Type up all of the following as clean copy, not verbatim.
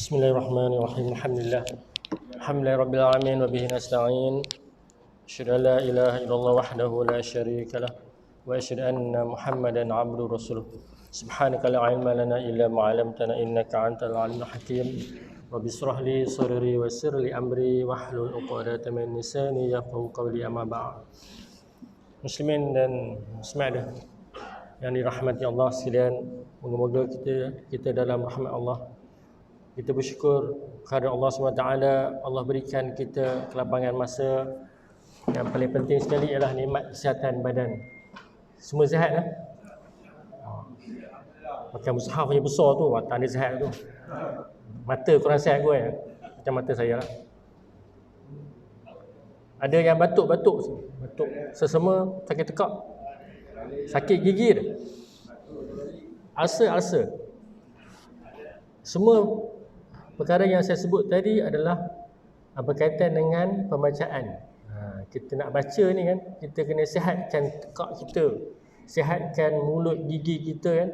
Bismillahirrahmanirrahim. Alhamdulillah rabbil alamin wa bihi nasta'in. Asyhadu an la ilaha illallah wahdahu la syarika lah wa asyhadu anna Muhammadan abduhu rasuluh. Subhanaka la ilma lana illa ma 'allamtana innaka antal alimul hakim. Rabbi shrah li sadri wa yassir li amri wahlul 'uqdatam min lisani yafqahu qawli, amma ba'd. Muslimin dan muslimat yang dirahmati Allah sekalian, moga-moga kita dalam rahmat Allah. Kita bersyukur kepada Allah SWT. Allah berikan kita kelapangan masa. Yang paling penting sekali ialah nikmat kesihatan badan. Semua sihat lah. Pakai mushaf punya besar tu, tanda sihat tu. Mata kurang sihat kot ya. Macam mata saya lah. Ada yang batuk sesama, sakit tekak, sakit gigi dah, ulcer. Semua perkara yang saya sebut tadi adalah berkaitan dengan pembacaan. Kita nak baca ni kan, kita kena sihatkan tekak kita, sihatkan mulut gigi kita kan.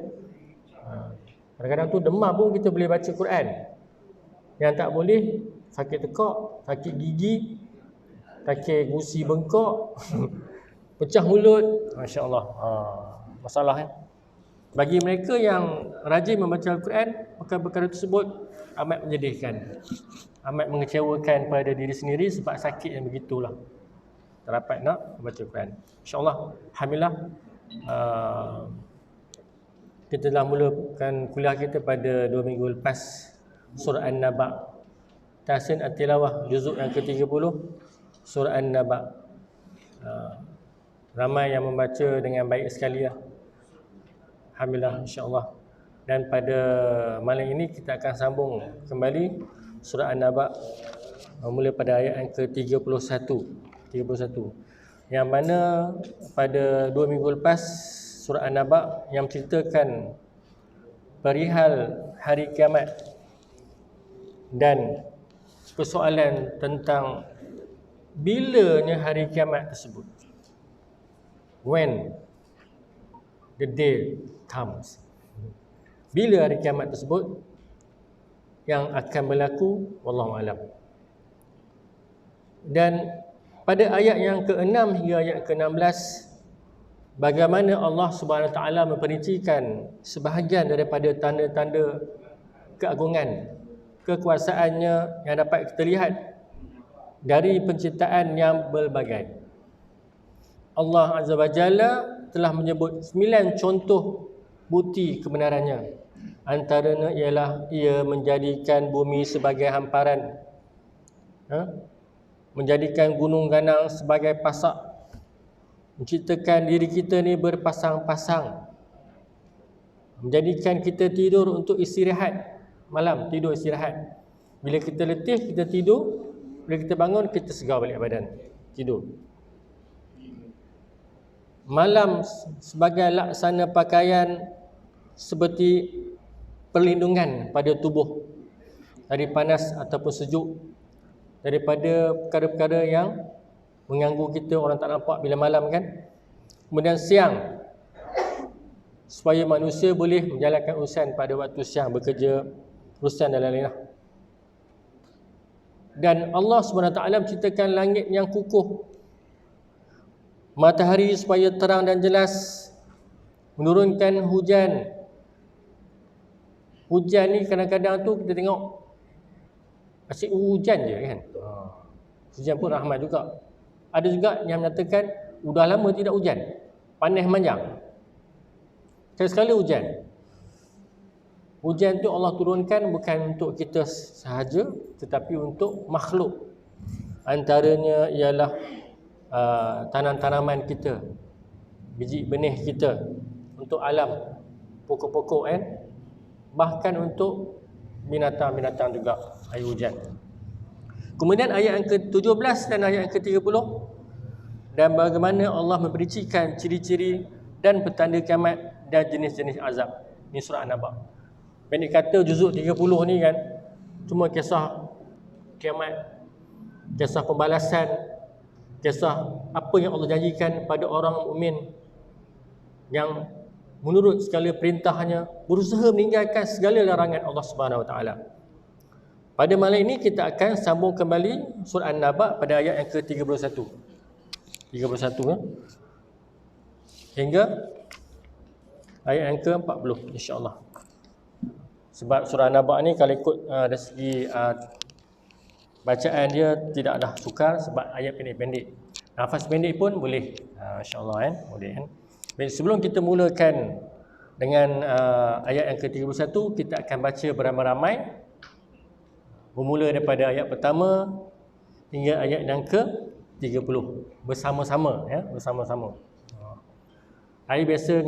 Kadang-kadang tu demam pun kita boleh baca Quran. Yang tak boleh, sakit tekak, sakit gigi, sakit gusi bengkak, pecah mulut, Masya Allah. Masalah kan. Bagi mereka yang rajin membaca Al-Quran, maka perkara tersebut amat menyedihkan, amat mengecewakan pada diri sendiri sebab sakit yang begitulah. Tak dapat nak membaca Quran. InsyaAllah, alhamdulillah, kita telah mulakan kuliah kita pada 2 minggu lepas, surah An-Naba, Tahsin At-Tilawah, juzuk yang ke-30, surah An-Naba. Ramai yang membaca dengan baik sekali lah. Alhamdulillah, insyaAllah. Dan pada malam ini kita akan sambung kembali surah An-Naba, mula pada ayat yang ke-31. Yang mana pada 2 minggu lepas surah An-Naba yang menceritakan perihal hari kiamat dan persoalan tentang bilanya hari kiamat tersebut. When the day comes. Bila hari kiamat tersebut yang akan berlaku, wallahu alam. Dan pada ayat yang ke-6 hingga ayat ke-16, bagaimana Allah Subhanahu Wa Taala memperincikan sebahagian daripada tanda-tanda keagungan, kekuasaannya yang dapat kita lihat dari penciptaan yang berbagai. Allah Azza wa Jalla telah menyebut 9 contoh bukti kebenarannya. Antaranya ialah ia menjadikan bumi sebagai hamparan, menjadikan gunung ganang sebagai pasak, menciptakan diri kita ni berpasang-pasang, menjadikan kita tidur untuk istirahat malam, tidur istirahat. Bila kita letih, kita tidur. Bila kita bangun, kita segar balik badan, tidur. Malam sebagai laksana pakaian, seperti perlindungan pada tubuh dari panas ataupun sejuk, daripada perkara-perkara yang mengganggu kita, orang tak nampak bila malam kan. Kemudian siang, supaya manusia boleh menjalankan urusan pada waktu siang, bekerja, urusan dan lain-lain. Dan Allah SWT menciptakan langit yang kukuh, matahari supaya terang dan jelas, menurunkan hujan. Hujan ni kadang-kadang tu kita tengok asyik hujan je kan. Hujan pun rahmat juga. Ada juga yang menyatakan udah lama tidak hujan, panas manjang, sekali-sekala hujan. Hujan tu Allah turunkan bukan untuk kita sahaja, tetapi untuk makhluk. Antaranya ialah tanam-tanaman kita, biji benih kita, untuk alam pokok-pokok kan, bahkan untuk binatang-binatang juga, air hujan. Kemudian ayat yang ke-17 dan ayat yang ke-30, dan bagaimana Allah memperincikan ciri-ciri dan petanda kiamat dan jenis-jenis azab. Ini surah An-Naba. Pendek kata juzuk 30 ni kan cuma kisah kiamat, kisah pembalasan, kisah apa yang Allah janjikan pada orang mukmin yang menurut segala perintahnya berusaha meninggalkan segala larangan Allah Subhanahu Wa Taala. Pada malam ini kita akan sambung kembali surah An-Naba pada ayat yang ke-31. 31 ya. Hingga ayat yang ke-40 insya-Allah. Sebab surah An-Naba ni kalau ikut dari segi bacaan dia tidaklah sukar sebab ayat pendek-pendek. Nafas pendek pun boleh. Insya-Allah kan, boleh kan. Baik, sebelum kita mulakan dengan ayat yang ke-31, kita akan baca beramai-ramai bermula daripada ayat pertama hingga ayat yang ke-30 bersama-sama ya, bersama-sama. Saya biasa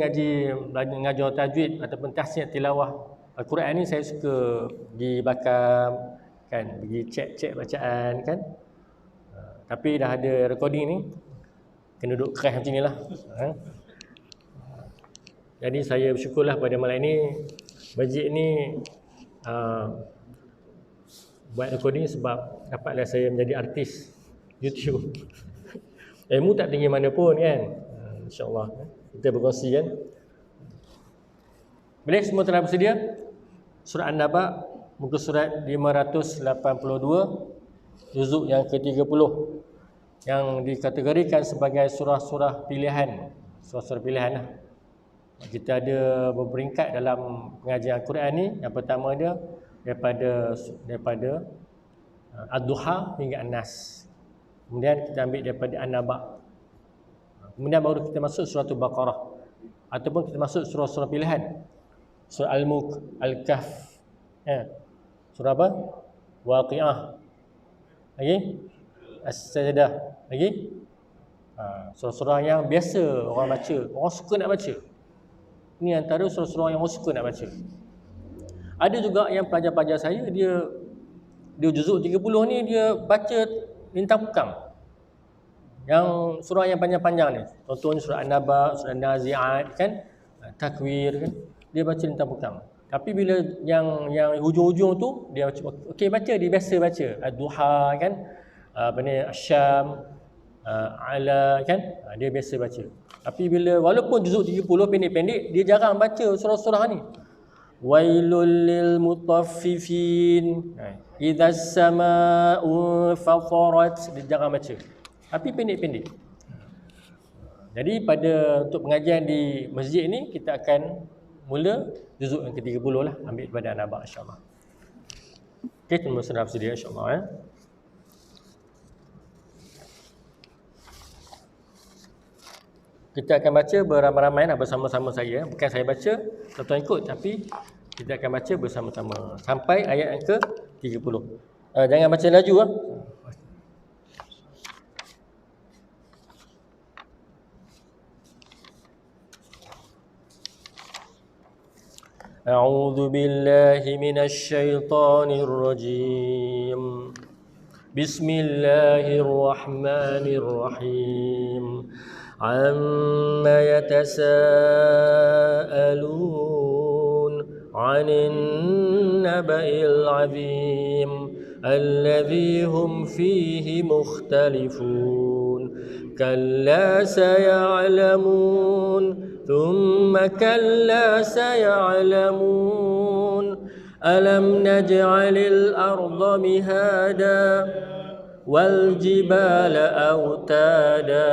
ngajar tajwid ataupun tahsin tilawah Al-Quran ni, saya suka pergi bakam kan, pergi cek bacaan kan. Tapi dah ada recording ni, kena duduk keras macam inilah. Jadi saya bersyukurlah pada malam ini masjid ni buat recording sebab dapatlah saya menjadi artis YouTube. Ilmu tak tinggi mana pun kan. InsyaAllah kita berkongsi kan. Boleh semua telah bersedia? Surah An-Naba, muka surat 582, juzuk yang ke-30, yang dikategorikan sebagai surah-surah pilihan. Surah-surah pilihan lah. Kita ada berperingkat dalam pengajian Al-Quran ni. Yang pertama dia daripada Ad-Duha hingga An-Nas. Kemudian kita ambil daripada An-Naba. Kemudian baru kita masuk surah Al-Baqarah. Ataupun kita masuk surah-surah pilihan. Surah Al-Mulk, Al-Kahf. Ya. Surah apa? Waqi'ah. Lagi? As-Sajdah. Lagi? Surah-surah yang biasa orang baca. Orang suka nak baca. Ini antara surah-surah yang orang suka nak baca. Ada juga yang pelajar-pelajar saya, dia juzuk 30 ni dia baca lintang pukang. Yang surah yang panjang-panjang ni, contohnya surah An-Naba, surah An-Nazi'at kan, Takwir kan, dia baca lintang pukang. Tapi bila yang hujung-hujung tu dia baca, okey baca, dia biasa baca Ad-Duha kan, Asy-Syam, Ala kan, dia biasa baca. Tapi bila walaupun juzuk 30 pendek-pendek, dia jarang baca surah-surah ni. Wailul lil mutaffifin, idza as-samaa'u fatarat, dia jarang baca. Tapi pendek-pendek. Jadi untuk pengajian di masjid ni, kita akan mula juzuk yang ke-30 lah, ambil daripada An-Naba insya-Allah. Okey, semua sudah bersedia insya-Allah ya. Kita akan baca beramai-ramai bersama-sama saya. Bukan saya baca, tuan-tuan ikut, tapi kita akan baca bersama-sama sampai ayat yang ke-30. Jangan baca laju ah. A'udzu billahi minasy syaithanir rajim. Bismillahirrahmanirrahim. Amma yatasaalun 'anil naba'il 'azim alladzi hum fihi mukhtalifun. Kalla saya'lamun ثم كلا سيعلمون ألم نجعل الأرض مهادا والجبال أوتادا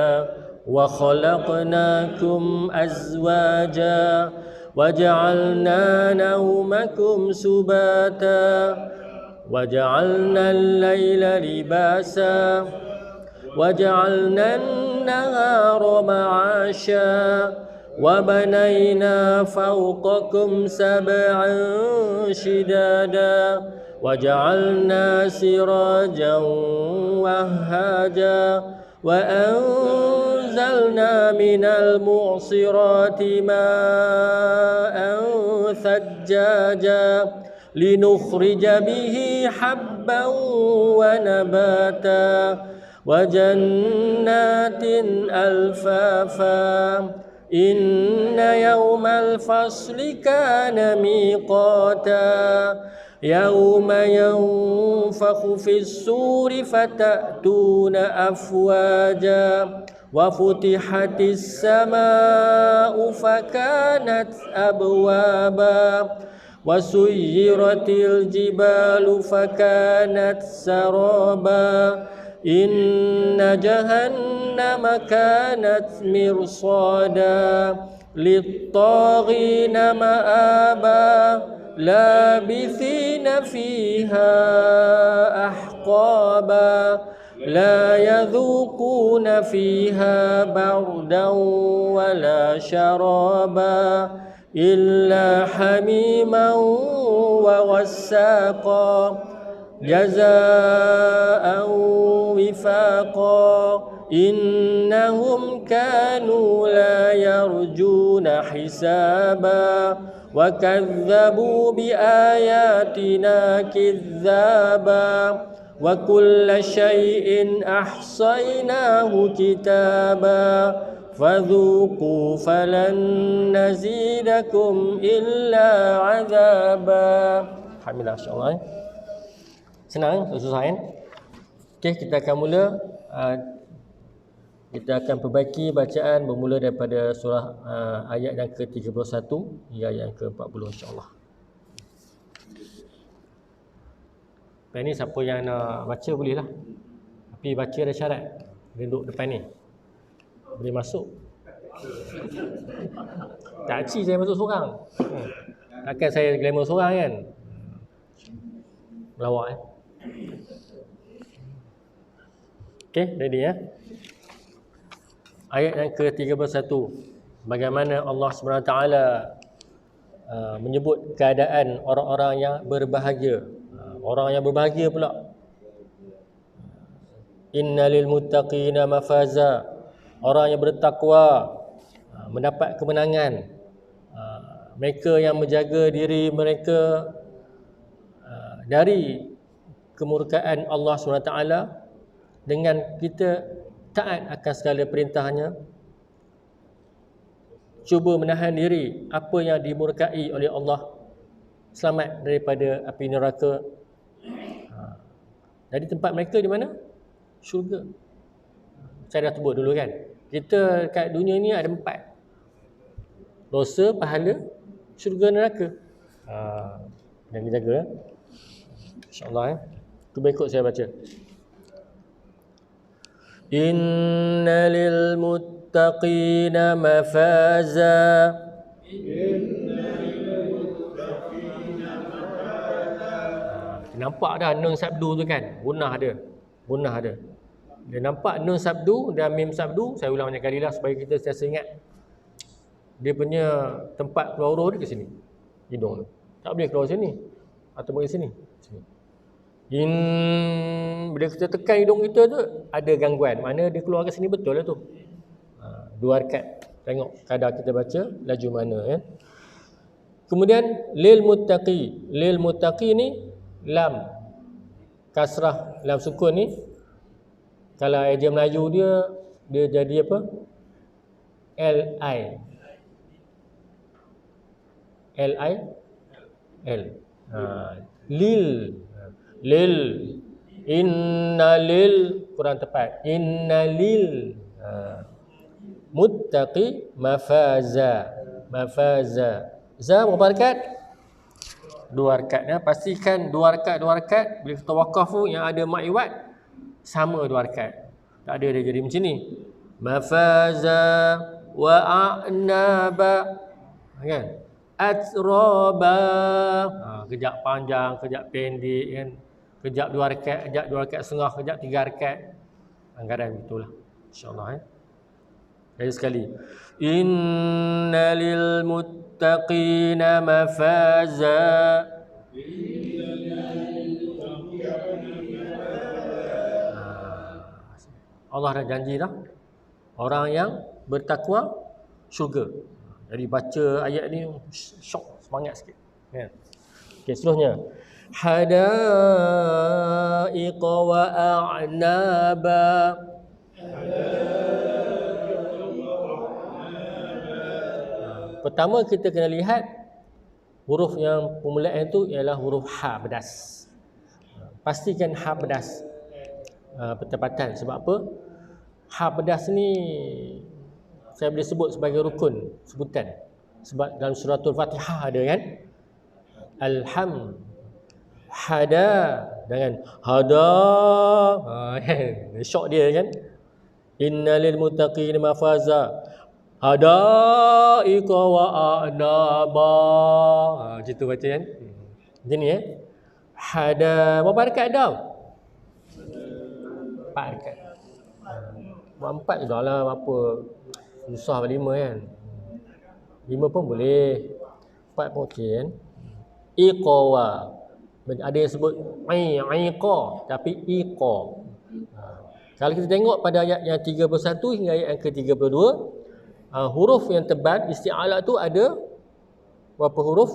وخلقناكم أزواجا وجعلنا نومكم سباتا وجعلنا الليل لباسا وجعلنا النهار معاشا وبنينا فوقكم سبعا شدادا وجعلنا سراجا وهاجا وأنزلنا من المعصرات ماء ثجاجا لنخرج به حبا ونباتا وجنات ألفافا إن يوم الفصل كان ميقاتا يوم ينفخ في الصور فتأتون أفواجا وفتحت السماء فكانت أبوابا Wasuyiratil jibalu fakanat saraba Inna jahannama kanat mirsada Littaghina ma'aba Labithina fiha ahqaba La yadhuquna fiha bardan wala syaraba Illa hamiman wa ghassaqa Jazaan wifaqa Innahum kanu la yarjuna hisaba Wa kadzabu bi ayatina kidzaba Wa kulla syai'in ahsaynahu kitaba Fadhuqu falan nazidakum illa azaba. Alhamdulillah, insyaAllah. Senang, tak susah kan? Okey, kita akan mula. Kita akan perbaiki bacaan bermula daripada surah ayat yang ke-31 hingga ayat yang ke-40 insyaAllah. Lepas ni siapa yang nak baca boleh lah. Tapi baca ada syarat. Dia duduk depan ni. Boleh masuk. Tak cik saya masuk seorang. Takkan saya glamour seorang kan? Melawak Okey, ready ya. Ayat yang ke-31. Bagaimana Allah SWT menyebut keadaan orang-orang yang berbahagia. Orang yang berbahagia pula. Innalil muttaqina mafaza. Orang yang bertakwa mendapat kemenangan. Mereka yang menjaga diri mereka dari kemurkaan Allah SWT dengan kita taat akan segala perintahnya, cuba menahan diri apa yang dimurkai oleh Allah, selamat daripada api neraka. Jadi tempat mereka di mana? Syurga. Saya dah sebut dulu kan, kita kat dunia ni ada 4: dosa, pahala, syurga, neraka. Jaga-jaga InsyaAllah Cuba ikut saya baca. Inna lil muttaqina mafaza. Nampak dah nun sabdu tu kan? Gunnah ada. Dia nampak nun sabdu dan mim sabdu. Saya ulang banyak kali lah supaya kita sentiasa ingat. Dia punya tempat keluar huruf dia ke sini. Hidung tu. Tak boleh keluar sini. Atau bagi sini. Bila kita tekan hidung kita tu ada gangguan. Mana dia keluar ke sini betul lah tu. 2 rakaat. Tengok kadar kita baca laju mana ya. Kemudian lil muttaqi. Lil muttaqi ni lam kasrah, lam sukun ni kalau eja Melayu dia jadi apa? L. Lil inna lil kurang tepat. Inna lil muttaqi mafaza. Za berapa rakaat? 2 rakaat ya. Pastikan 2 rakaat bila kita waqaf yang ada ma'iwat sama 2 rakaat. Tak ada dia jadi macam ni. Mafaza wa a'naba. Kan? Atraba. Kejap panjang, kejap pendek kan. Kejap 2 rakaat, kejap 2 rakaat setengah, kejap 3 rakaat. Anggaran itulah. InsyaAllah Jadi sekali. Inna lil muttaqina mafaza. Allah dah janji dah. Orang yang bertakwa syurga. Jadi baca ayat ni syok, semangat sikit. Ya. Okey, seterusnya. Hadaiqa wa a'naba. Pertama kita kena lihat huruf yang permulaan itu ialah huruf ha pedas. Pastikan ha pedas. Pertepatan. Sebab apa? Ha pedas ni saya boleh sebut sebagai rukun sebutan. Sebab dalam suratul Fatihah ada kan? alham. Hada dengan hada. Syok dia kan. Innalil muttaqina mafaza. Hadaika wa a'naba. Macam tu baca kan. Macam ni Hada. Berapa dekat dah? 4 dekat. Buat 4 je dah lah. Apa susah 5 kan. 5 pun boleh. 4 pun okey kan. Iqawa. Ada yang sebut iqa tapi iqa. Kalau kita tengok pada ayat yang 31 hingga ayat yang ke-32, huruf yang tebal isti'alah tu ada berapa huruf?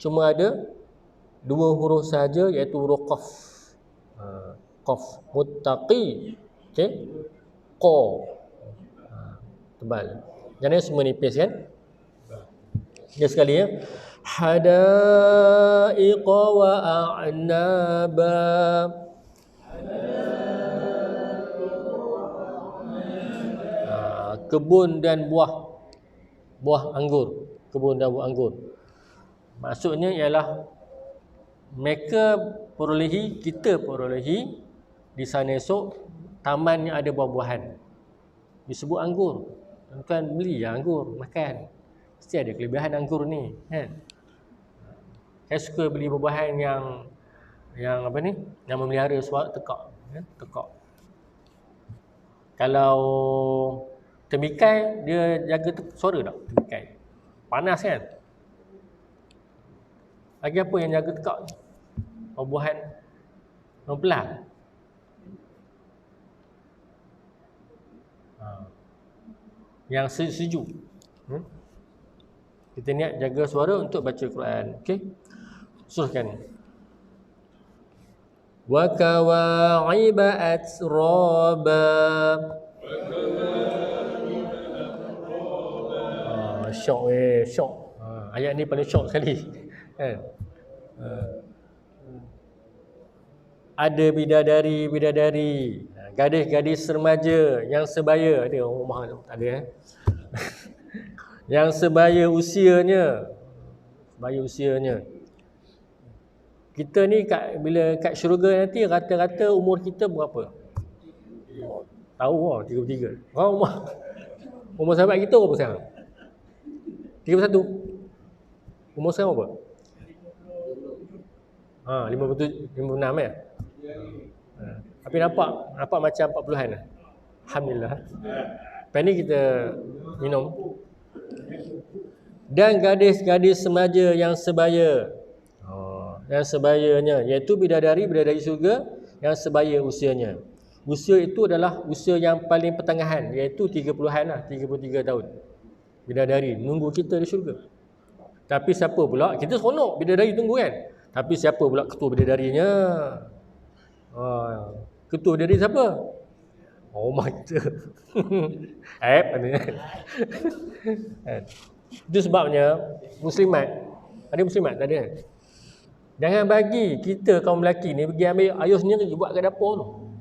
Cuma ada 2 huruf saja, iaitu huruf qaf. Qaf. Muttaqi. Okey. Qa. Tebal. Yang lain semua nipis kan? Dia sekali Hadaiqa wa a'naba. Kebun dan buah anggur. Kebun dan buah anggur. Maksudnya ialah mereka perolehi, kita perolehi di sana esok taman yang ada buah-buahan. Disebut anggur. Tuan beli anggur, makan. Mesti ada kelebihan anggur ni kan. Saya suka beli buah-buahan yang apa ni? Yang memelihara suara tekak, tekak. Kalau temikai dia jaga suara tak? Temikai. Panas kan? Lagi apa yang jaga tekak? Buah-buahan mempelah. Yang sejuk. Kita niat jaga suara untuk baca Quran. Okey? Teruskan. Wa kawa'iba atraba. Syok syok. Ayat ni paling syok sekali. Kan? Ada bidadari, gadis-gadis remaja yang sebaya. Ada rumah tu, tak ada yang sebaya usianya. Kita ni bila kat syurga nanti rata-rata umur kita berapa? Tahu lah 33. Umur sahabat kita berapa sekarang? 31. Umur sekarang berapa? 56 ya? Tapi nampak macam 40-an lah. Alhamdulillah. Lepas ni kita minum. Dan gadis-gadis remaja yang sebaya. Yang sebayanya, iaitu bidadari syurga yang sebaya usianya. Usia itu adalah usia yang paling pertengahan, iaitu 30-an lah, 33 tahun. Bidadari menunggu kita di syurga. Tapi siapa pula? Kita seronok bidadari tunggu kan? Tapi siapa pula ketua bidadarinya? Ketua bidadari siapa? Rumah kita. Itu sebabnya muslimat, ada muslimat tak ada? Jangan bagi kita kaum lelaki ni pergi ambil ayuh sendiri buat kat dapur tu.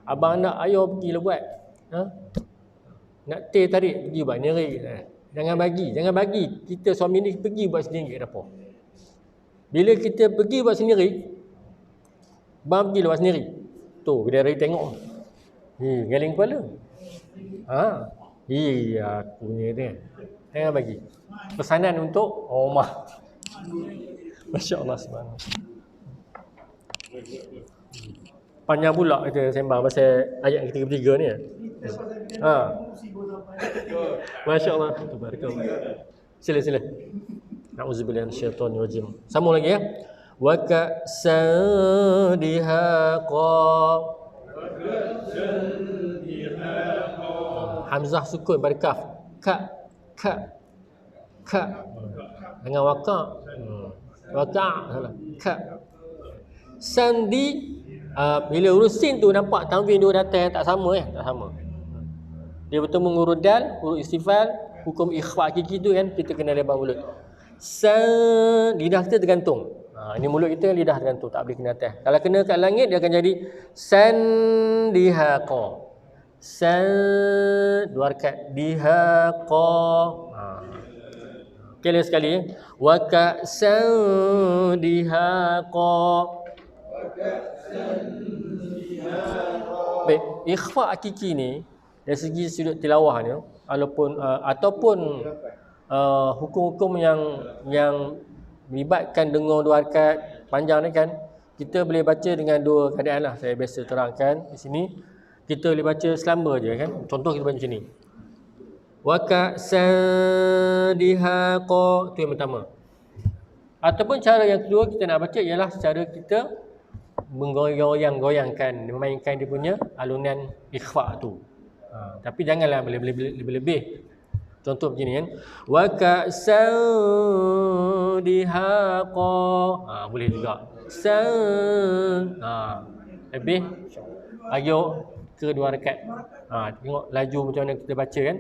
Abang nak ayuh pergilah buat. Nak teh tarik pergi buat sendiri. Jangan bagi kita suami ni pergi buat sendiri kat dapur. Bila kita pergi buat sendiri, bang pergi buat sendiri. Tu bidadari tengok. Galing kepala. Aku punya dia. Jangan bagi. Pesanan untuk rumah. Masya-Allah subhanahu. Panjang pula kita sembang pasal ayat ke-33 ni. Masya-Allah. Tabarakallah. Sila. Nauzubillahi minasyaitonir rajim. Sambung lagi ya. Wa ka'sadihaqa. Hamzah sukun pada kaf. Ka. Dengan waqa'. Salah. Ka. Sandi. Bila huruf sin tu nampak tanwin dua datang tak sama tak sama. Dia bertemu huruf dal, huruf istifal, hukum ikhfa gigi tu kan kita kena lebar mulut. Lidah kita tergantung. Ini mulut kita lidah tergantung, tak boleh kena atas. Kalau kena kat langit dia akan jadi sandihaqa. Dua rakaat dihaqa. Sekali sekali. Wa ka'san dihaqa. Baik, ikhfa hakiki ni dari segi sudut tilawah ni ataupun hukum-hukum yang melibatkan dengar 2 rakaat panjang ni kan, kita boleh baca dengan 2 keadaan lah. Saya biasa terangkan di sini, kita boleh baca selamba je kan. Contoh kita baca macam ni. Wa ka'san dihaqa, tu yang pertama. Ataupun cara yang kedua kita nak baca ialah secara kita menggoyang-goyangkan, memainkan dia punya alunan ikhfa tu. Tapi janganlah lebih-lebih. Contoh begini kan. Wa ka'san dihaqa. Boleh juga. Lebih ayuk ke 2 rakaat. Tengok laju macam mana kita baca kan.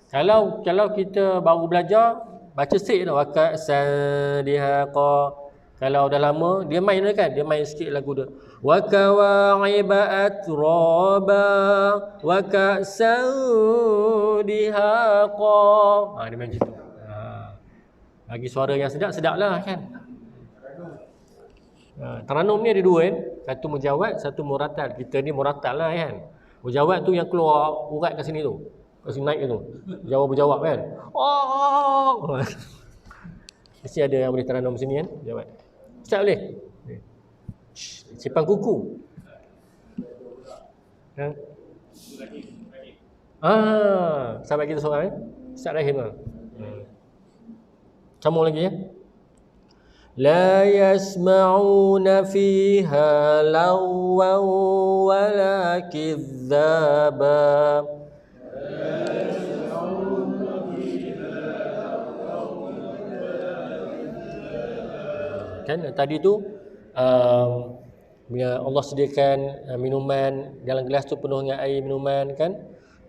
Kalau kita baru belajar, baca straight dah. Wa ka'san dihaqa. Kalau dah lama, dia main kan, dia main sikit lagu dia. Wa kawa'iba atraba wa ka'san dihaqa. Dia main macam tu. Bagi suara yang sedap lah kan. Taranum ni ada 2 kan. Satu mujawad, satu muratal. Kita ni muratal lah kan. Mujawad tu yang keluar urat kat sini tu. Kat sini naik tu. Jawab-jawab kan. Mesti ada yang boleh taranum sini kan. Jawab. Ustaz boleh? Sipang kuku. Sahabat kita seorang Ustaz Rahim lah. Sambung lagi ya. La yasma'una fiha lagwan wala kidzaba. Kan tadi tu Allah sediakan minuman, dalam gelas tu penuh dengan air minuman kan,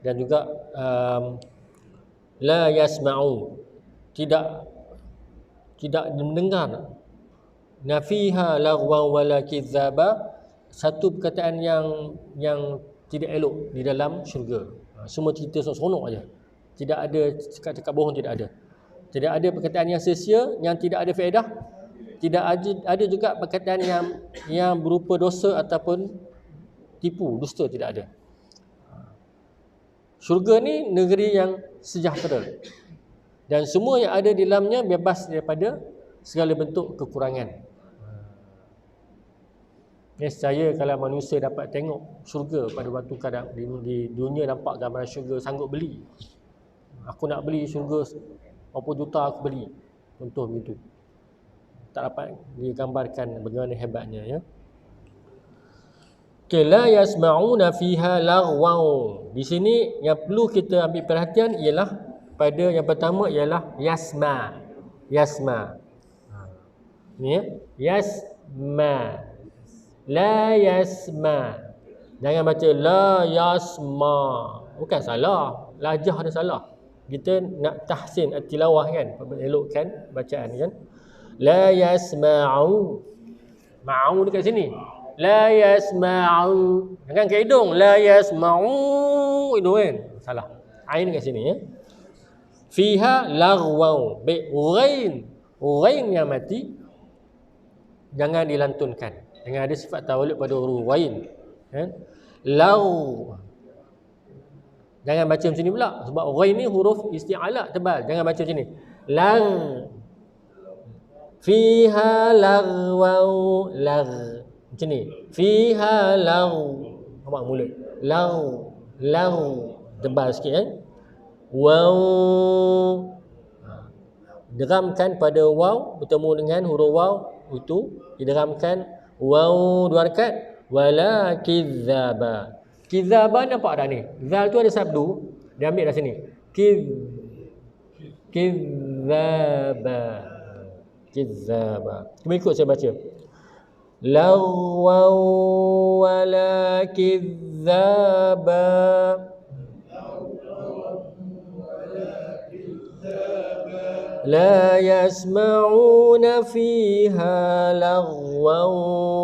dan juga la yasma'u, tidak mendengar, nafiha lagwan wala kidzaba, satu perkataan yang tidak elok di dalam syurga. Semua cerita seronok aja. Tidak ada cakap-cakap bohong, tidak ada. Tidak ada perkataan yang sia-sia, yang tidak ada faedah. Tidak ada juga perkataan yang berupa dosa ataupun tipu, dusta, tidak ada. Syurga ni negeri yang sejahtera. Dan semua yang ada di dalamnya bebas daripada segala bentuk kekurangan. Nescaya kalau manusia dapat tengok syurga pada waktu kadang di dunia nampak gambaran syurga, sanggup beli. Aku nak beli syurga berapa juta aku beli. Contoh begitu. Tak dapat digambarkan bagaimana hebatnya ya. Okay, la yasma'una fiha lagwan. Di sini yang perlu kita ambil perhatian ialah pada yang pertama ialah yasma. Ni ya. Yasma. La yasma. Jangan baca la yasma. Bukan salah. Lajah ada salah. Kita nak tahsin at-tilawah kan, elokkan bacaan kan. La yasma'u. Ma'u dekat sini. La yasma'u. Jangan ke hidung. La yasma'u. Hidung kan. Salah. Ain dekat sini ya. Fiha lagwaw. Baik. Urain yang mati jangan dilantunkan. Jangan ada sifat tawalud pada huruf wain. Law. Jangan baca macam ni pula. Sebab urain ni huruf isti'ala tebal. Jangan baca macam ni. Lang. Fiha lagwaw. Macam ni. Fiha law. Nampak mulut. Law. Tebal sikit kan. Waw. Deramkan pada waw bertemu dengan huruf waw itu dideramkan waw 2 rakaat. Wala kidzaba. Kidzaba nampak tak ni? Zal tu ada sabdu, dia ambil dah sini. Kidzaba. Cuma ikut saya baca. Lagwaw wala kidzaba. La yasma'una fiha lagwan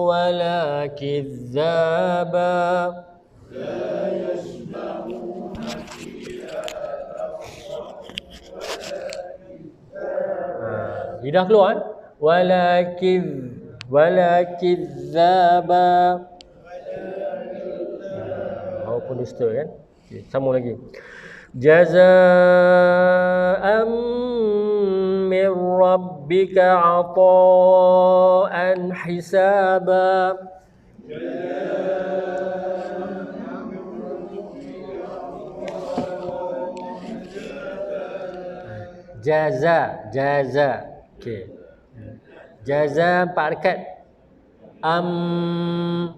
wala kidzaba. lidah keluar walakizzaba. Walaupun dusta kan. Okay, sambung lagi. Jazaa'an min rabbika 'ata'an hisaba. Jaza. Okey. Jaza 4 rakaat.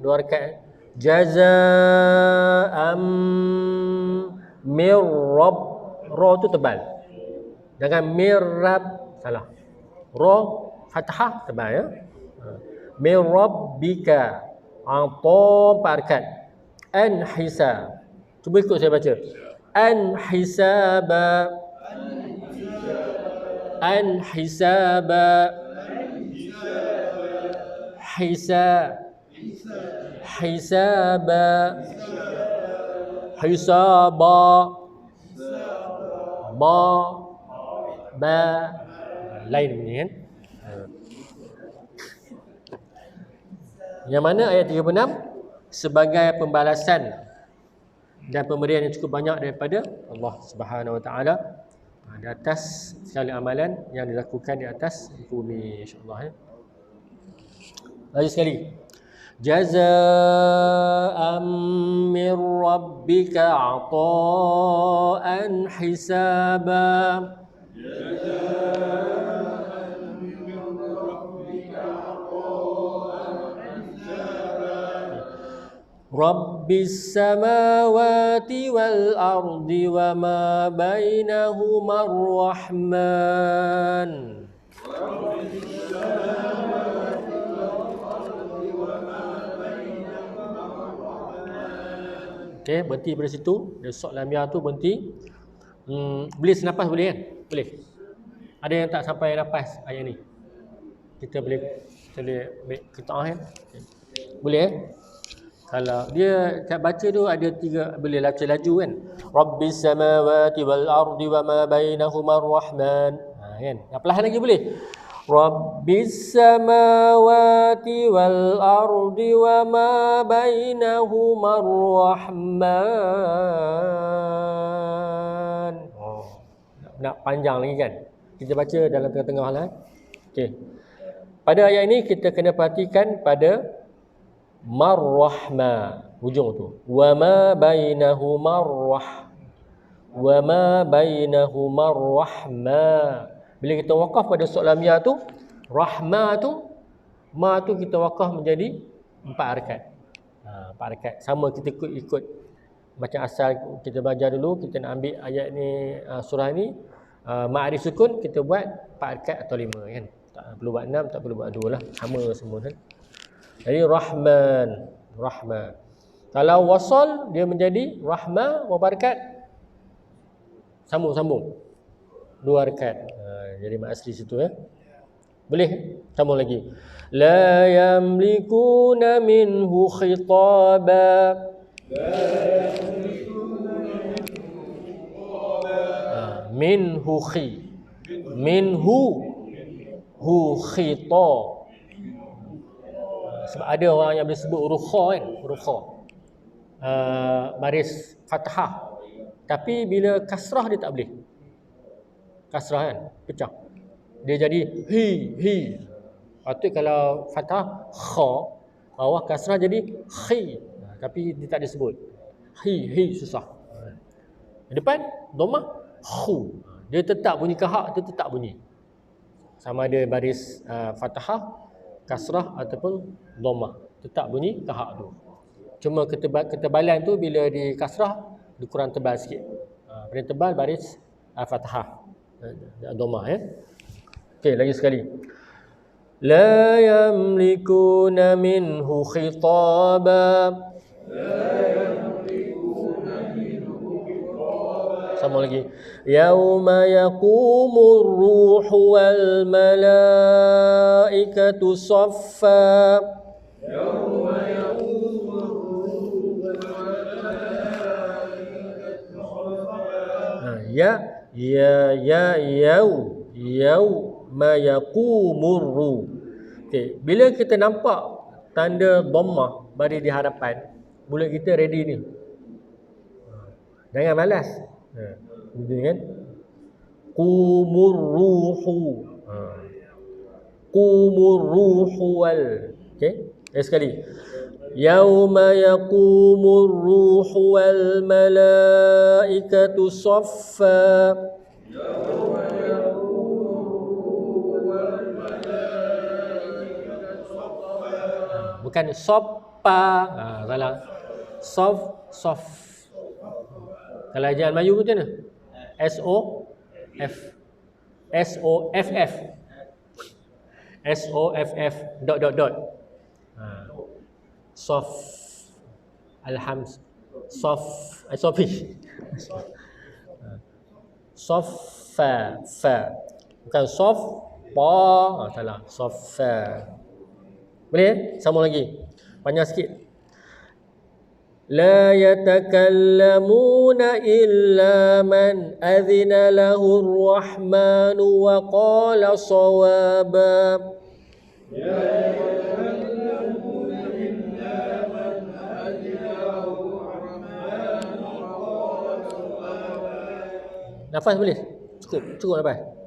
Dua rakaat. Jazaa'an mir rabb. Ra tu tebal. Jangan mirab, salah. Ra fathah tebal ya. Mir rabbika. Ata 4 rakaat. An hisab. Cuba ikut saya baca. An hisaba. An hisaba. Hisaba. Hisaba. Ba. Lain bunyi kan. Yang mana ayat 36 sebagai pembalasan dan pemberian yang cukup banyak daripada Allah Subhanahu Wa Taala di atas segala amalan yang dilakukan di atas bumi, insya-Allah ya. Lagi sekali. Jazaa'an min rabbika 'ata'an hisaba. Rabbis samawati wal ardi wa ma bainahuma ar-Rahman. Okey, berhenti pada situ. Dia sok lam ya tu berhenti. Boleh senapas boleh kan? Boleh. Ada yang tak sampai napas ayat ni? Kita boleh ambil qita'ah kan? Okay. Boleh eh? Kalau dia tak baca tu ada 3, boleh baca laju kan. Rabbis samawati wal ardi wa ma bainahuma ar-Rahman. Kan? Perlahan lagi boleh. Rabbis samawati wal ardi wa ma bainahuma ar-Rahman. Nak panjang lagi kan. Kita baca dalam tengah-tengah lah. Okey. Pada ayat ini kita kena perhatikan pada marrahma, hujung tu. Wa ma bainahuma rahma. Bila kita wakaf pada so'lam ya tu, rahma tu, ma tu kita wakaf menjadi 4 rakaat. 4 rakaat. Sama kita ikut macam asal kita belajar dulu, kita nak ambil ayat ni, surah ni, ma'rif sukun, kita buat 4 rakaat atau 5 kan. Tak perlu buat 6, tak perlu buat 2 lah. Sama semua kan. Jadi Rahman. Kalau wasal dia menjadi Rahma wa barakat. Sambung 2 rakaat. Jadi mak asli situ ya. Boleh sambung lagi. La yamlikuna minhu khitaba. Minhu khita. Sebab ada orang yang boleh sebut huruf kha kan, huruf kha. Baris fathah. Tapi bila kasrah dia tak boleh. Kasrah kan, pecah. Dia jadi hi. Patut kalau fathah kha, bawah kasrah jadi khi. Tapi dia tak disebut. Hi susah. Depan dhammah khu. Dia tetap bunyi kahak tu tetap bunyi. Sama ada baris fathah, kasrah ataupun dhammah, tetap bunyi kahak tu. Cuma ketebalan tu bila di kasrah dia kurang tebal sikit. Paling tebal baris fathah, dhammah ya. Okey, lagi sekali. La yamlikuna minhu khitaba. Sama lagi. Yauma yaqumur ruhu wal malaikatu saffa. Yauma yaqumur ruhu wal malaikatu saffa. yaqumurru. Okey, bila kita nampak tanda dhammah bagi di hadapan, mulut kita ready ni. Jangan malas. Gitu kan? Qumurruhu. Qumurruhu wal. Okey, sekali. Yauma yaqumur ruhu wal malaikatu saffa. Bukan soppa. Salah. Sof. Kalau ejaan Melayu macam mana? S-O-F. S-O-F-F. S-O-F-F. Dot. Sof. Alhams. Sof. Sofi. Soffa. Fa. Bukan sof. Pa. Salah. Soffa. Boleh? Sambung lagi. Panjang sikit. La yatakallamuna illa man adhina lahu ar-rahmanu wa qala sawaba. La yatakallamuna illa man adhina lahu ar-rahmanu wa qala sawaba. Nafas boleh? Cukup nafas.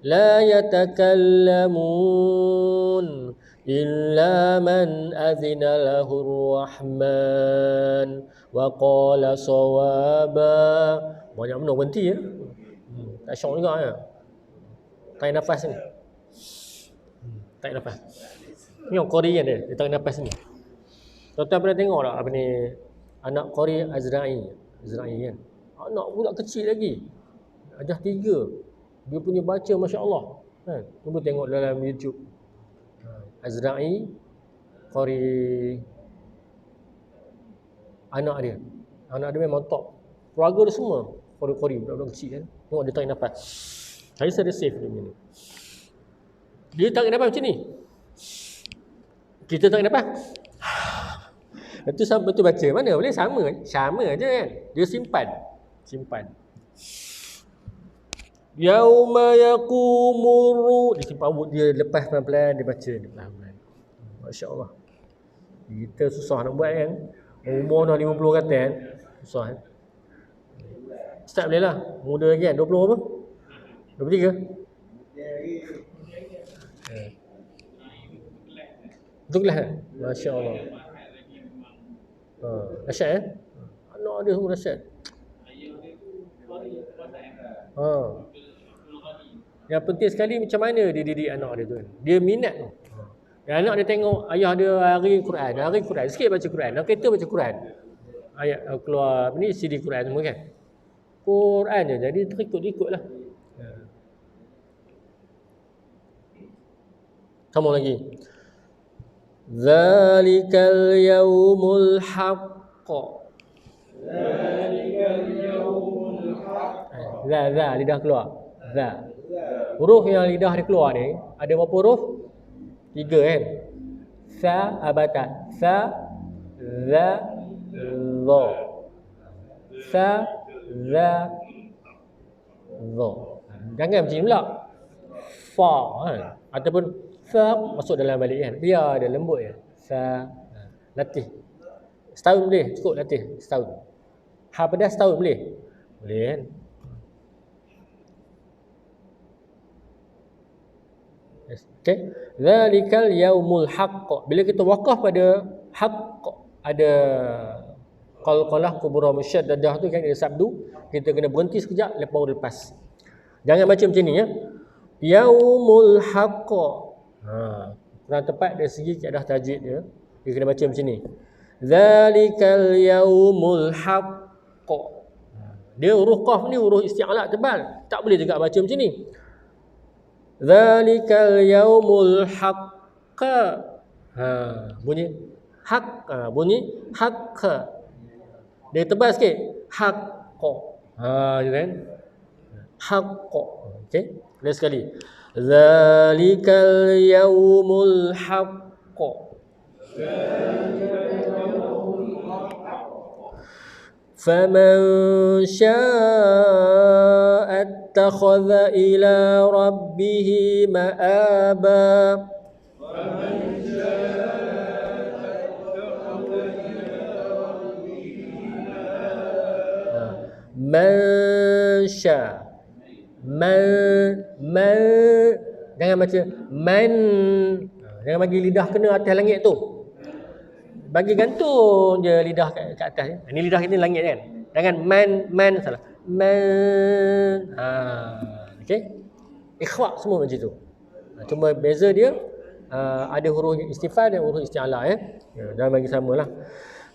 La yatakallamun illa man azina lahu rahman wa qala sawaba. Banyak benar berhenti ya. Tak syok juga ya. Tarik nafas ni. Tarik nafas. Ni orang Korean dia tarik nafas ni. Tuan-tuan pernah tengok tak apa ni anak Korea Azra'i kan. Anak budak kecil lagi. Ajar 3. Dia punya baca masya-Allah. Kan? Cuba tengok dalam YouTube. Azra'i Qori, anak dia memang top. Keluarga dia semua Qori budak-budak kecil kan. Tengok dia tarik nafas. Saya ada save dia ni. Dia tarik nafas macam ni. Kita tarik nafas. Itu sampai tu baca. Mana boleh sama je kan. Dia simpan. Yauma yaqumur. Dia simpan rambut dia, lepas pelan-pelan dia baca ni pelan-pelan. Masya-Allah. Kita susah nak buat kan. Umur dah 50 kata kan. Susah kan. Start boleh lah. Muda lagi kan. 20 apa? 23? Itu kelas kan? Masya-Allah. Dahsyat kan? Anak dia semua dahsyat. Yang penting sekali macam mana dia didik anak dia tu kan. Dia minat tu. Anak dia tengok ayah dia hari Quran. Sikit baca Quran. Dalam kereta baca Quran. Ayat keluar ni CD Quran semua kan. Quran je. Jadi terikut-ikutlah. Sambung lagi. Zalikal yaumul haqq. Za lidah keluar. Za. Huruf yang lidah dia keluar ni ada berapa huruf? 3 kan. Sa abata. Sa za za. Sa za za. Jangan macam ni pula. Fa kan. Ataupun sa masuk dalam balik kan. Biar dia lembut je. Sa latih. Setahun boleh, cukup latih setahun. Ha pedas setahun boleh? Boleh kan? Okey. Zalikal yaumul haqq. Bila kita wakaf pada haqq, ada qalqalah kubra musyaddadah tu kan, ada sabdu, kita kena berhenti sekejap lepas baru lepas. Jangan baca macam ni ya. Yaumul haqq. Kurang tepat dari segi kaedah tajwid dia. Dia kena baca macam ni. Zalikal yaumul haqq. Dia huruf qaf ni huruf isti'la tebal. Tak boleh juga baca macam ni. Zalikal yaumul haqq. Bunyi haq, bunyi haqq. Dia tebal sikit. Haqq. Gitu kan? Haqq. Okey. Lagi sekali. Zalikal yaumul haqq. Faman syaa'a attakhadha ila rabbih ma'aba. Man sya, man jangan baca man, jangan bagi lidah kena atas langit tu, bagi gantung je lidah kat atas. Ini lidah ini langit kan, jangan man salah, man. Okey, ikhfa semua macam tu. Cuma beza dia ada huruf istifal dan huruf isti'ala jangan bagi samalah.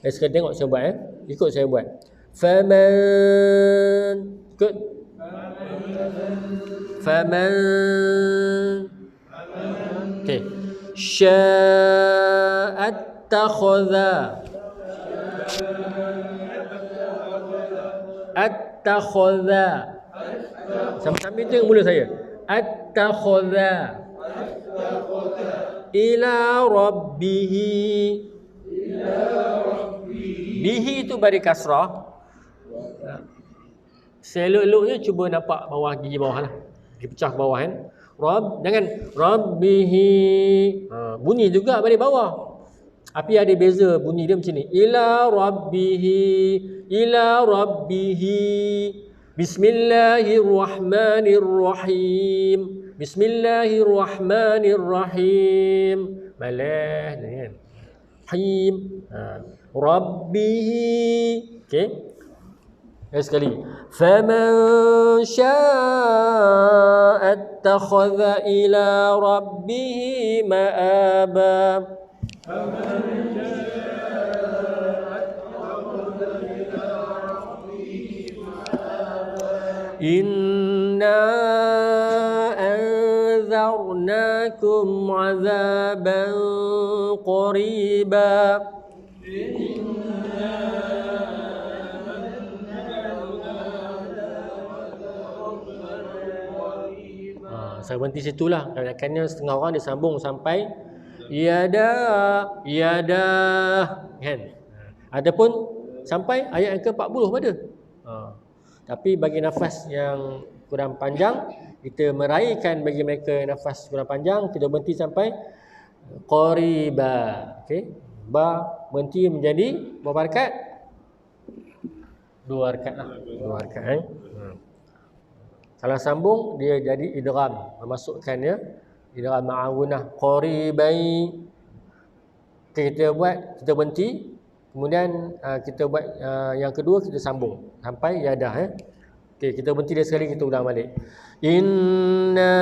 Sekarang tengok saya buat ikut saya buat. Faman, ikut. Faman, okey. Sya'at takhadha, at-takhadha, sambil tengok mulut saya. At-takhadha ila rabbihi, bihi tu bari kasrah. Selok-eloknya cuba nampak bawah, gigi bawah lah, gigi pecah ke bawah kan. Rabb, jangan rabbihi, bunyi juga balik bawah, tapi ada beza bunyi dia macam ni. Ila rabbihi, bismillahirrahmanirrahim, bismillahirrahmanirrahim, malah ni kan, him, rabbihi. Okey, sekali. Faman syaa'a attakhadha ila rabbih ma'aba. Inna anzarnakum 'adzaban qariba. Saya berhenti situlah. Kebanyakannya setengah orang dia sambung sampai yada kan. Adapun sampai ayat yang ke-40 pada. Tapi bagi nafas yang kurang panjang, kita meraihkan bagi mereka nafas kurang panjang, kita berhenti sampai qariba. Okey. Ba berhenti menjadi berapa rakaat? 2 rakaat lah. 2 rakaat Salah sambung dia jadi idgham, memasukkannya idgham ma'awunah qaribai. Kita buat, kita berhenti, kemudian kita buat yang kedua, kita sambung sampai yadah Okey, kita berhenti dia sekali, kita ulang balik. Inna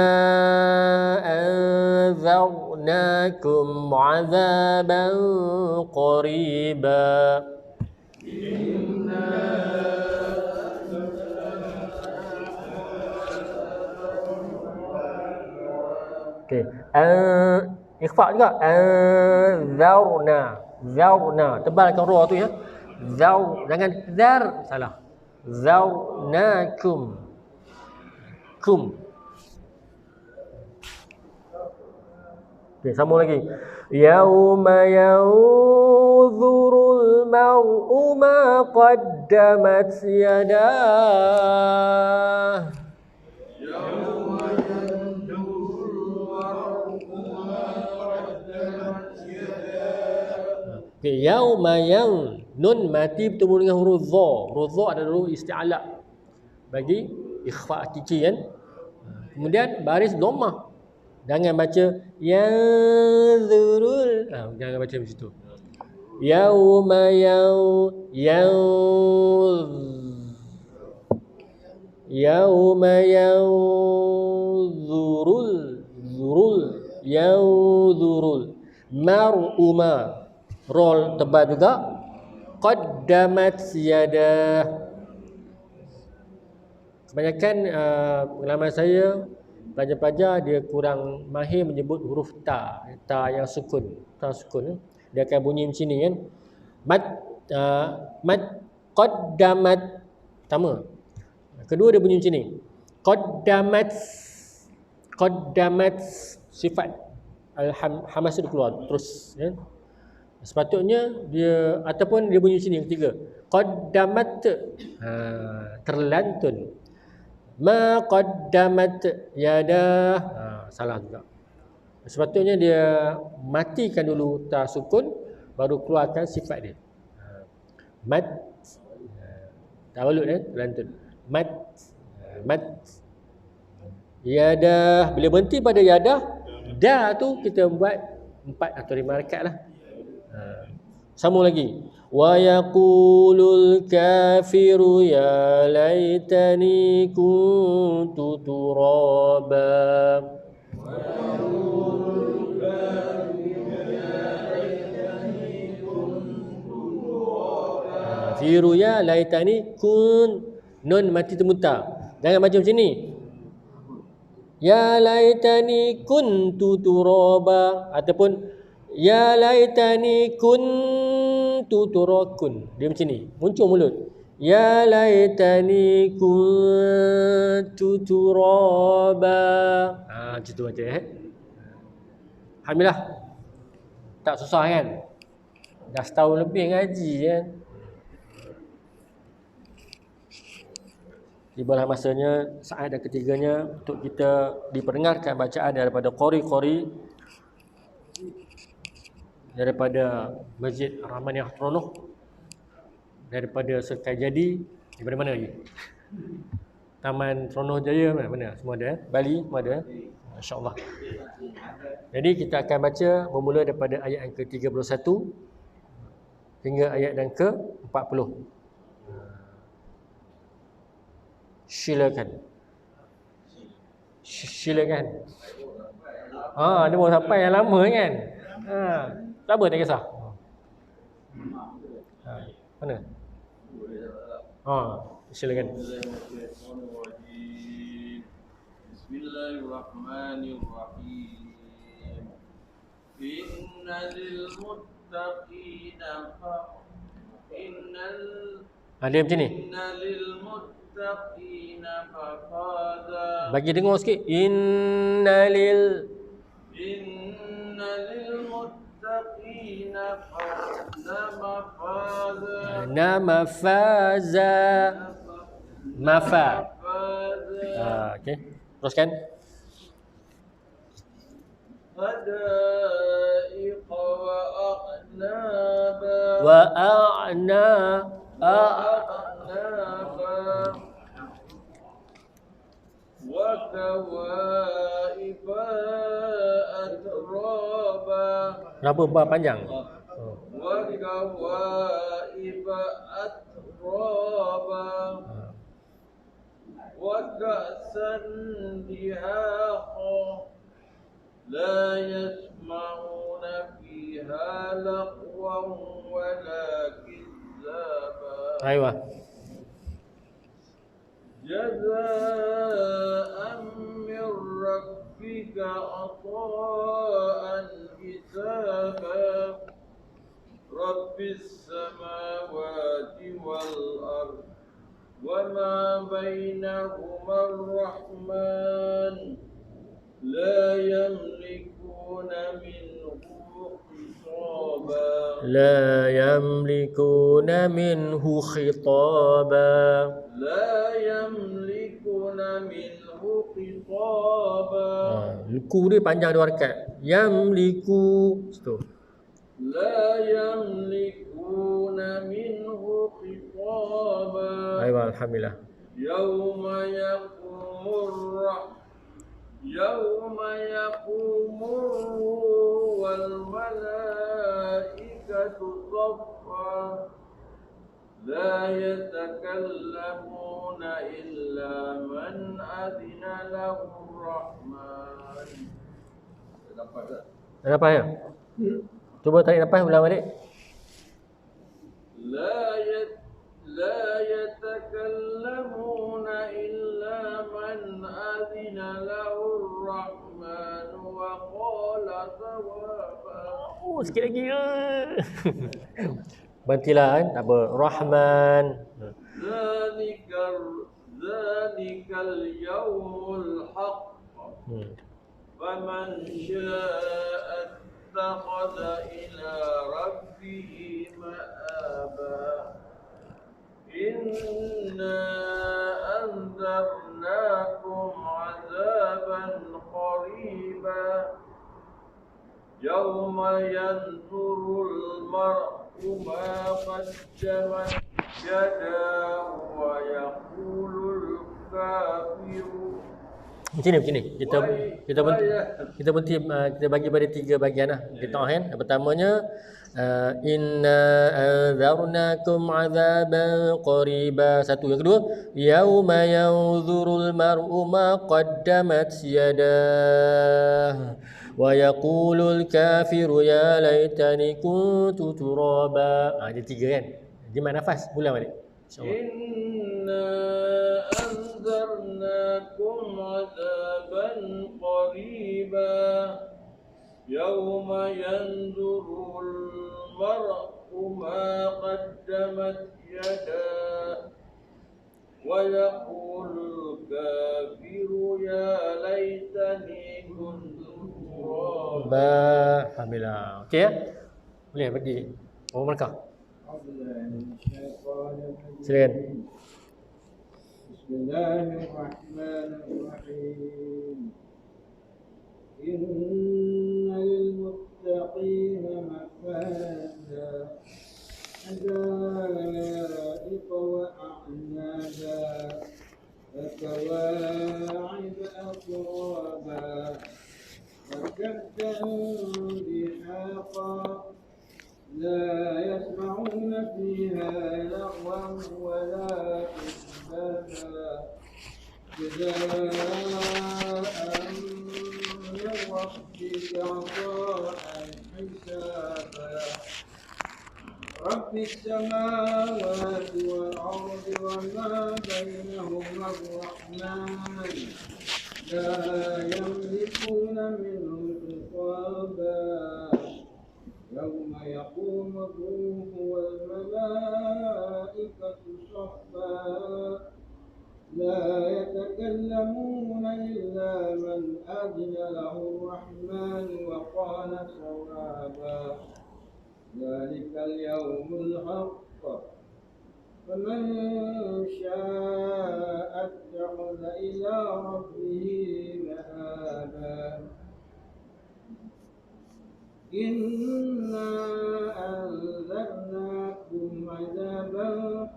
anzarnakum 'adzaban qariba. Okey, ikhfa juga. Zarna, tebalkan ra tu jangan zar, salah. Zarnakum, kum. Okey, sambung lagi. Yauma yanzurul mar'u ma qaddamat yadah. Okay, yauma yang nun mati bertemu dengan huruf dha. Huruf dha adalah huruf isti'ala bagi ikhfa kiki kan. Kemudian baris dhammah. Jangan baca yanzurul. Jangan baca macam tu. Yauma yauma yanzurul mar'uma. Roll tebal juga. Qaddamat yadah. Kebanyakan pengalaman saya, pelajar-pelajar dia kurang mahir menyebut huruf ta yang sukun. Ta sukun dia akan bunyi macam ni kan. Mad qaddamat pertama. Kedua dia bunyi macam ni. Qaddamat sifat al-hamas itu keluar terus ya. Sepatutnya dia ataupun dia bunyi sini ketiga. Qaddamat terlantun. Ma qaddamat yadah. Salah juga. Sepatutnya dia matikan dulu ta sukun, baru keluarkan sifat dia. Mad. Tawalut lantun. Mad. Mad. Yadah. Bila berhenti pada yadah, dah tu kita buat 4 atau 5 rakaat lah. Sambung lagi. Wa yaqulul kafiru ya laitani kuntu turaba. Firu ya laitani kun, nun mati temuta. Jangan macam sini. Ya laitani kuntu turaba ataupun ya laitani kuntu turakun. Dia macam ni, muncul mulut. Ya laitani kuntu turaba. Macam tu macam Alhamdulillah. Tak susah kan? Dah setahun lebih ngaji kan. Tibalah masanya, saat dan ketiganya untuk kita diperdengarkan bacaan daripada qori-qori daripada Masjid Rahmaniyah Tronoh, daripada Serkai Jadi, daripada mana lagi? Taman Tronoh Jaya mana? Semua ada Bali semua ada. Masya-Allah. Jadi kita akan baca bermula daripada ayat yang ke-31 hingga ayat yang ke-40. Silakan. Silakan. Dia baru sampai yang lama kan. Tak apa, tak kisah. Mana? Silakan. Bismillahirrahmanirrahim. Innal muttaqina Dia macam ni. Bagi dengar sikit. Innalil muttaqina mafaza. Mafa. Okey. Teruskan. Hadaiqa wa a'naba. Wa a'naba. Wakawaiba atraba. Kenapa bar panjang? Wakawaiba atraba. Waka'san dihaqa. La yasma'una fiha laqwan wala kizzaba. Aywa. Jazaan min rabbika ata'an hisaba. Rabbis samawati wal ard wa ma bainahuma ar-rahman la yamlikuna minhu khitaba. La yamlikuna minhu khitaba. La yamlikuna minhu khitaba. Liku dia panjang 2 rakaat. Yamliku. Situ. La yamlikuna minhu khitaba. Aywa, alhamdulillah. Yawma yaqumur wal malaikatu saffa. La yatakallamuna illa man adina lahu rahman. Dapat tak? Dapat ya? Cuba tarik nafas ulang balik. La yatakallamuna illa man adina lahu rahman wa qala sawaba. Sikit lagi. Bantilah kan? Apa? Rahman. Zalikal yawmul haqq. Faman syaa'a ittakhadha ila rabbihi ma'aba. Inna anzarna أنذرناكم عذابا قريبا يوم ينظر المرء ما قدمت يداه ويقول الكافر Macam ni. Kita berhenti, kita bagi pada 3 bahagian lah. Kita tahu kan. Yang pertamanya inna anzarnakum azaban qariba. Satu. Yang kedua, yauma yanzurul mar'u ma qaddamat yadah wa yaqulul kafiru ya laitani kuntu turaba. Ada 3 kan. Jemaah nafas ulang balik. InsyaAllah. إنا أنذرناكم عذابا قريبا يوم ينظر المرء ما قدمت يداه ويقول الكافر يا ليتني كنت ترابا. Alhamdulillah. Okey ya? Boleh bagi. Oh, mereka. Silakan. Bismillahirrahmanirrahim. Inna lil-muttaqina mafaza hadaiqa wa a'naba kawaiba atraba وكأسا دحاقا لا يسمعون فيها لغوا ولا كذابا جزاء من ربك عطاء حسابا رب السماوات والأرض وما بينهما الرحمن لا يملكون منه خطابا يوم يقوم الروح والملائكة صفا لا يتكلمون إلا من أذن له الرحمن وقال صوابا ذلك اليوم الحق فمن شاء اتخذ إلى ربه مآبا إنا أنذرناكم عذابا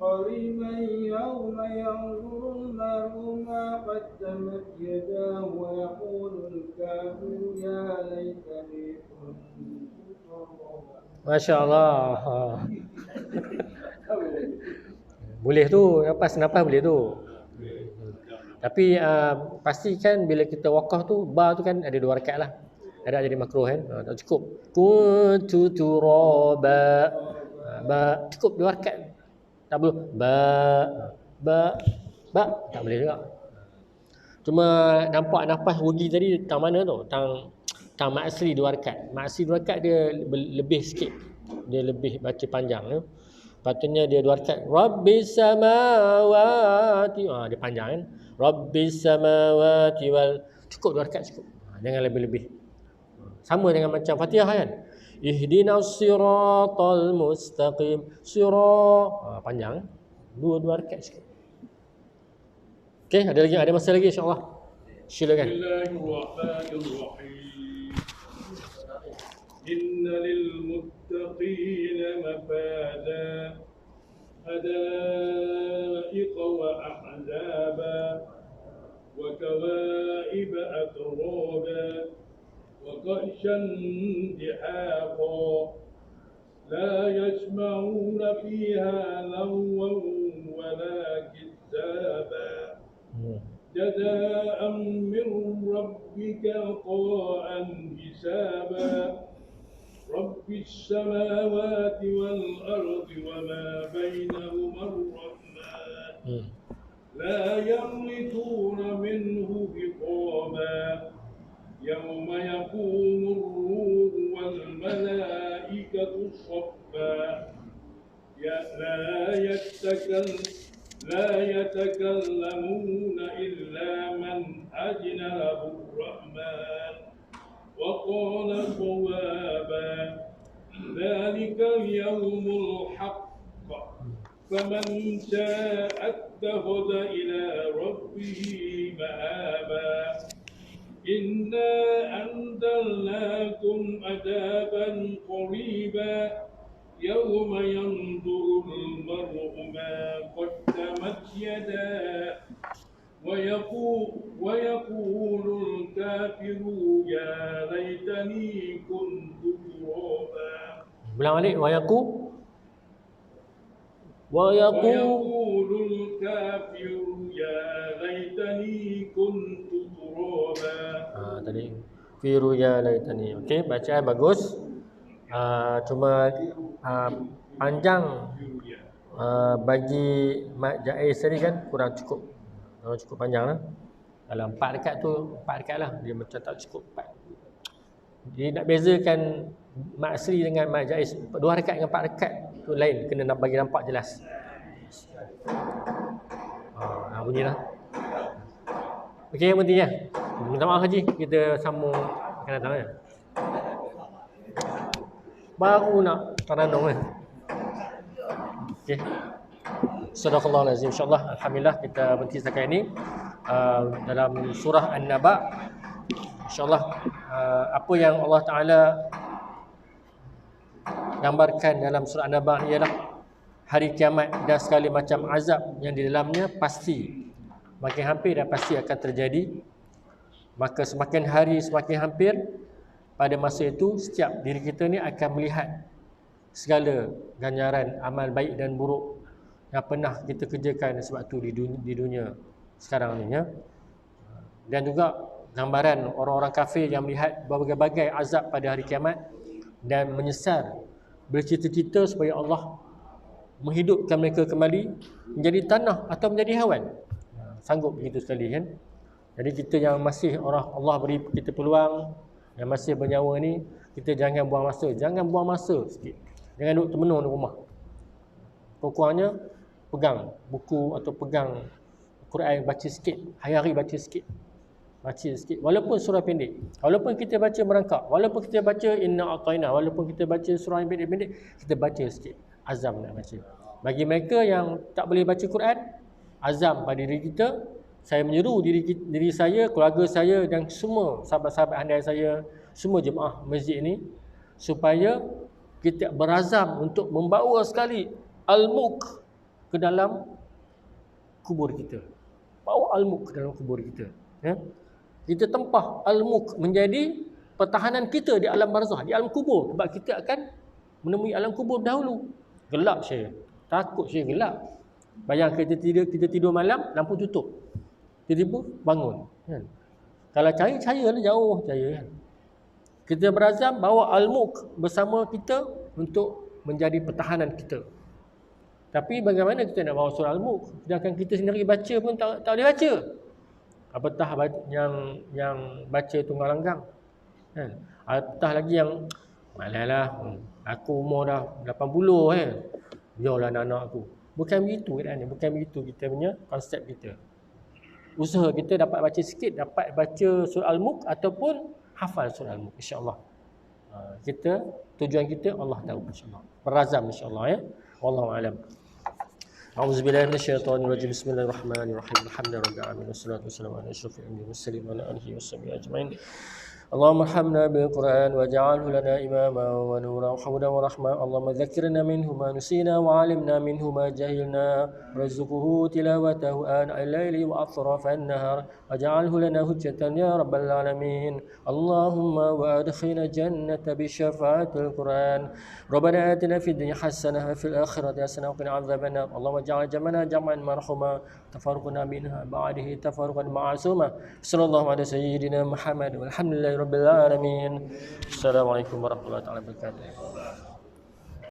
قريبا يوم ينظر المرء ما قدمت يداه ويقول الكافر يا ليتني كنت ترابا. Masya Allah. Boleh tu, nafas boleh tu. Tapi pastikan bila kita wakaf tu, ba tu kan ada 2 rakaat lah. Ada jadi makruh kan. Tak cukup. Kuntu turaba. Ba cukup 2 rakaat. Tak perlu ba tak boleh juga. Cuma nampak nafas rugi tadi tang mana tu? Tang maksri 2 rakaat. Maksri 2 rakaat dia lebih sikit. Dia lebih baca panjang ya. Patutnya dia 2 rakaat. Rabbis samawati. Dia panjang kan. Rabbis samawati wal. Cukup 2 rakaat cukup. Jangan lebih-lebih. Sama dengan macam Fatihah kan. Ihdinas siratal mustaqim. Panjang. 2 rakaat cukup. Okey, ada masa lagi insya-Allah. Silakan. Bismillahirrahmanirrahim. Inna lil muttaqina mafaza hadaiqa wa a'naba wa kawaiba atraba وكأسا دحاقا لا يسمعون فيها لغوا ولا كذابا جزاء من ربك عطاء حسابا رب السماوات والأرض وما بينهما الرحمن لا يملكون منه خطابا يوم يقوم الروح والملائكة صفا لا يتكلمون إلا من أذن له الرحمن وقال صوابا ذلك اليوم الحق فمن شاء واتخذ إلى ربه مآبا إنا أنزلناكم عذابا قريبا يوم ينظر المرء ما قدمت يداه ويقول الكافر يا ليتني كنت ترابا. Ulang balik. ويقول الكافر يا ليتني كنت ترابا. Tadi firu ya laitani. Okey, bacaan bagus. Cuma panjang bagi Mat Jaiz tadi kan kurang cukup. Cukup panjang lah. Dalam 4 rekat tu 4 rekat lah. Dia macam tak cukup 4. Jadi nak bezakan Mat Asri dengan Mat Jaiz, 2 rekat dengan 4 rekat tu lain, kena nak bagi nampak jelas. Bunyilah. Okey, yang penting ya. Minta maaf Haji, kita sambung akan datang ya. Baru nak taranung kan. Okey. Sadaqallahu alazim. Insya-Allah alhamdulillah kita berhenti setakat ini dalam surah An-Naba. Insya-Allah apa yang Allah Taala gambarkan dalam surah An-Naba ialah hari kiamat dan segala macam azab yang di dalamnya pasti makin hampir dan pasti akan terjadi. Maka semakin hari semakin hampir, pada masa itu setiap diri kita ni akan melihat segala ganjaran amal baik dan buruk yang pernah kita kerjakan sebab tu di dunia sekarang ni ya. Dan juga gambaran orang-orang kafir yang melihat berbagai-bagai azab pada hari kiamat dan menyesal, bercita-cita supaya Allah menghidupkan mereka kembali menjadi tanah atau menjadi hewan. Sanggup begitu sekali kan. Jadi kita yang masih Allah beri kita peluang, yang masih bernyawa ni, kita jangan buang masa. Jangan buang masa sikit. Jangan duduk termenung di rumah. Kurang-kurangnya pegang buku atau pegang Quran, baca sikit. Hari-hari baca sikit. Baca sikit. Walaupun surah pendek. Walaupun kita baca merangkak. Walaupun kita baca Inna A'tayna. Walaupun kita baca surah yang pendek-pendek, kita baca sikit. Azam nak baca. Bagi mereka yang tak boleh baca Quran, azam pada diri kita. Saya menyeru diri saya, keluarga saya dan semua sahabat-sahabat handai saya, semua jemaah masjid ini, supaya kita berazam untuk membawa sekali al-mulk ke dalam kubur kita. Bawa al-mulk ke dalam kubur kita. Ya? Kita tempah al-mulk menjadi pertahanan kita di alam barzah, di alam kubur. Sebab kita akan menemui alam kubur dahulu. Gelap saya. Takut saya gelap. Bayangkan kita tidur malam, lampu tutup. Tiba-tiba bangun. Kan? Kalau cahaya lah jauh cahaya. Kan? Kita berazam bawa al-mulk bersama kita untuk menjadi pertahanan kita. Tapi bagaimana kita nak bawa surah al-mulk sedangkan kita sendiri baca pun tak boleh baca. Apatah yang baca tunggal langgang. Kan? Apatah lagi yang malah aku umur dah 80 kan. Biarlah anak-anak aku. Bukan begitu kan? Bukan begitu kita punya konsep kita. Usaha kita dapat baca sikit, dapat baca surah al-mulk ataupun hafal surah al-mulk insya-Allah. Kita tujuan kita Allah tahu insya-Allah. Berazam insya-Allah ya. Wallahu a'lam. A'udzubillahi minasyaitonirrajim. Bismillahirrahmanirrahim. Alhamdulillahirabbil alamin wassalatu wassalamu ala asyrofil anbiya'i wassalamu ala alihi washabihi ajmain. اللهم ارحمنا بالقرآن واجعله لنا إماما ونورا وحودا ورحمة. اللهم ذكرنا منه ما نسينا وعلمنا منه ما جهلنا وارزقه تلاوته آناء الليل وأطراف النهار واجعله لنا حجة يا رب العالمين. اللهم وأدخلنا الجنة بشفاعة القرآن. ربنا آتنا في الدنيا حسنة وفي الآخرة حسنة وقنا عذاب النار. اللهم اجعل جمعنا جمعا مرحوما تفرقنا منها بعده تفرقا معصوما. صلى الله على سيدنا محمد والحمد لله رب العالمين. Assalamualaikum warahmatullahi wabarakatuh.